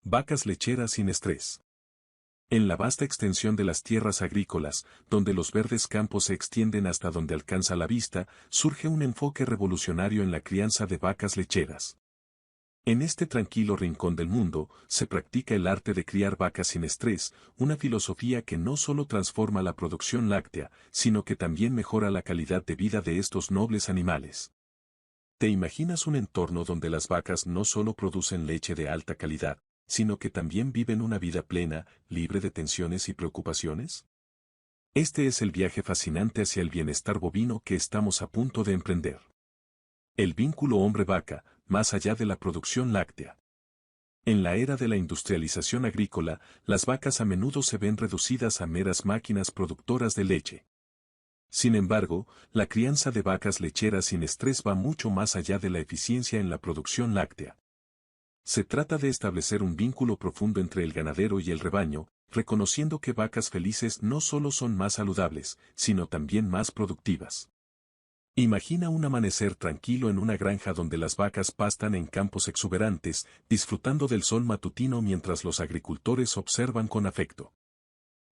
Vacas lecheras sin estrés. En la vasta extensión de las tierras agrícolas, donde los verdes campos se extienden hasta donde alcanza la vista, surge un enfoque revolucionario en la crianza de vacas lecheras. En este tranquilo rincón del mundo, se practica el arte de criar vacas sin estrés, una filosofía que no solo transforma la producción láctea, sino que también mejora la calidad de vida de estos nobles animales. ¿Te imaginas un entorno donde las vacas no solo producen leche de alta calidad, sino que también viven una vida plena, libre de tensiones y preocupaciones? Este es el viaje fascinante hacia el bienestar bovino que estamos a punto de emprender. El vínculo hombre-vaca, más allá de la producción láctea. En la era de la industrialización agrícola, las vacas a menudo se ven reducidas a meras máquinas productoras de leche. Sin embargo, la crianza de vacas lecheras sin estrés va mucho más allá de la eficiencia en la producción láctea. Se trata de establecer un vínculo profundo entre el ganadero y el rebaño, reconociendo que vacas felices no solo son más saludables, sino también más productivas. Imagina un amanecer tranquilo en una granja donde las vacas pastan en campos exuberantes, disfrutando del sol matutino mientras los agricultores observan con afecto.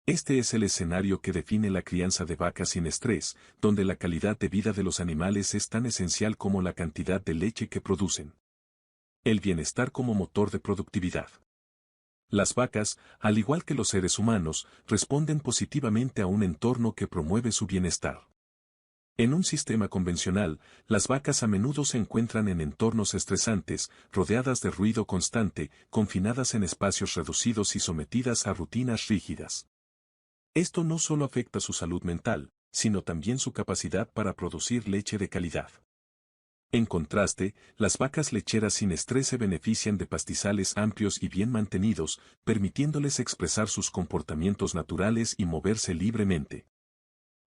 Este es el escenario que define la crianza de vacas sin estrés, donde la calidad de vida de los animales es tan esencial como la cantidad de leche que producen. El bienestar como motor de productividad. Las vacas, al igual que los seres humanos, responden positivamente a un entorno que promueve su bienestar. En un sistema convencional, las vacas a menudo se encuentran en entornos estresantes, rodeadas de ruido constante, confinadas en espacios reducidos y sometidas a rutinas rígidas. Esto no solo afecta su salud mental, sino también su capacidad para producir leche de calidad. En contraste, las vacas lecheras sin estrés se benefician de pastizales amplios y bien mantenidos, permitiéndoles expresar sus comportamientos naturales y moverse libremente.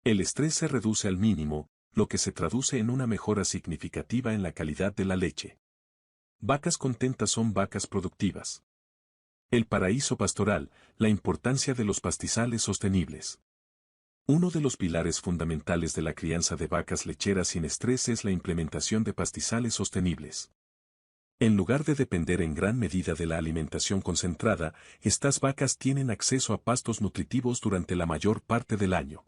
El estrés se reduce al mínimo, lo que se traduce en una mejora significativa en la calidad de la leche. Vacas contentas son vacas productivas. El paraíso pastoral, la importancia de los pastizales sostenibles. Uno de los pilares fundamentales de la crianza de vacas lecheras sin estrés es la implementación de pastizales sostenibles. En lugar de depender en gran medida de la alimentación concentrada, estas vacas tienen acceso a pastos nutritivos durante la mayor parte del año.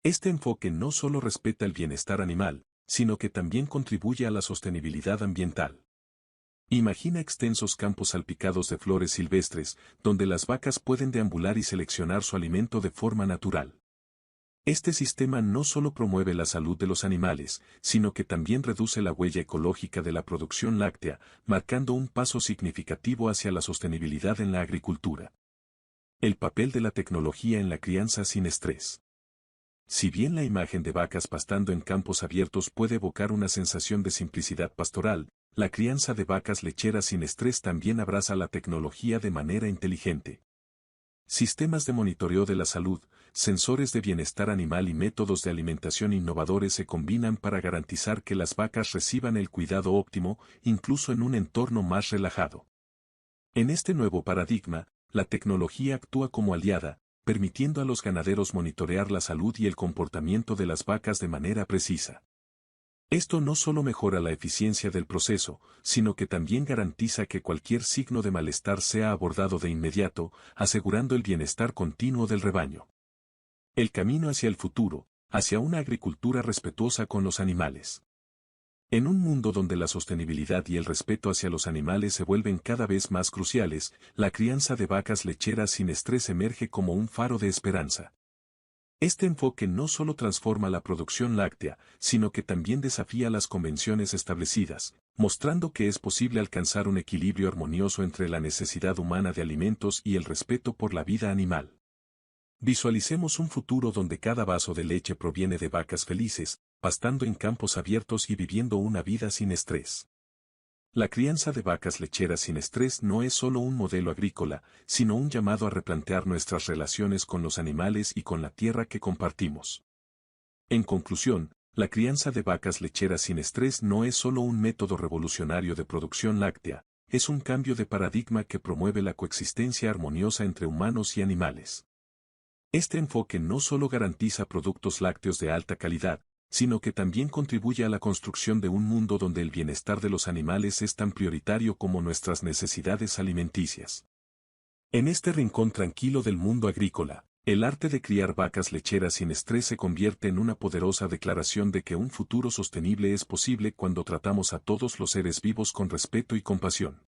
Este enfoque no solo respeta el bienestar animal, sino que también contribuye a la sostenibilidad ambiental. Imagina extensos campos salpicados de flores silvestres, donde las vacas pueden deambular y seleccionar su alimento de forma natural. Este sistema no solo promueve la salud de los animales, sino que también reduce la huella ecológica de la producción láctea, marcando un paso significativo hacia la sostenibilidad en la agricultura. El papel de la tecnología en la crianza sin estrés. Si bien la imagen de vacas pastando en campos abiertos puede evocar una sensación de simplicidad pastoral, la crianza de vacas lecheras sin estrés también abraza la tecnología de manera inteligente. Sistemas de monitoreo de la salud, sensores de bienestar animal y métodos de alimentación innovadores se combinan para garantizar que las vacas reciban el cuidado óptimo, incluso en un entorno más relajado. En este nuevo paradigma, la tecnología actúa como aliada, permitiendo a los ganaderos monitorear la salud y el comportamiento de las vacas de manera precisa. Esto no solo mejora la eficiencia del proceso, sino que también garantiza que cualquier signo de malestar sea abordado de inmediato, asegurando el bienestar continuo del rebaño. El camino hacia el futuro, hacia una agricultura respetuosa con los animales. En un mundo donde la sostenibilidad y el respeto hacia los animales se vuelven cada vez más cruciales, la crianza de vacas lecheras sin estrés emerge como un faro de esperanza. Este enfoque no solo transforma la producción láctea, sino que también desafía las convenciones establecidas, mostrando que es posible alcanzar un equilibrio armonioso entre la necesidad humana de alimentos y el respeto por la vida animal. Visualicemos un futuro donde cada vaso de leche proviene de vacas felices, pastando en campos abiertos y viviendo una vida sin estrés. La crianza de vacas lecheras sin estrés no es solo un modelo agrícola, sino un llamado a replantear nuestras relaciones con los animales y con la tierra que compartimos. En conclusión, la crianza de vacas lecheras sin estrés no es solo un método revolucionario de producción láctea, es un cambio de paradigma que promueve la coexistencia armoniosa entre humanos y animales. Este enfoque no solo garantiza productos lácteos de alta calidad, sino que también contribuye a la construcción de un mundo donde el bienestar de los animales es tan prioritario como nuestras necesidades alimenticias. En este rincón tranquilo del mundo agrícola, el arte de criar vacas lecheras sin estrés se convierte en una poderosa declaración de que un futuro sostenible es posible cuando tratamos a todos los seres vivos con respeto y compasión.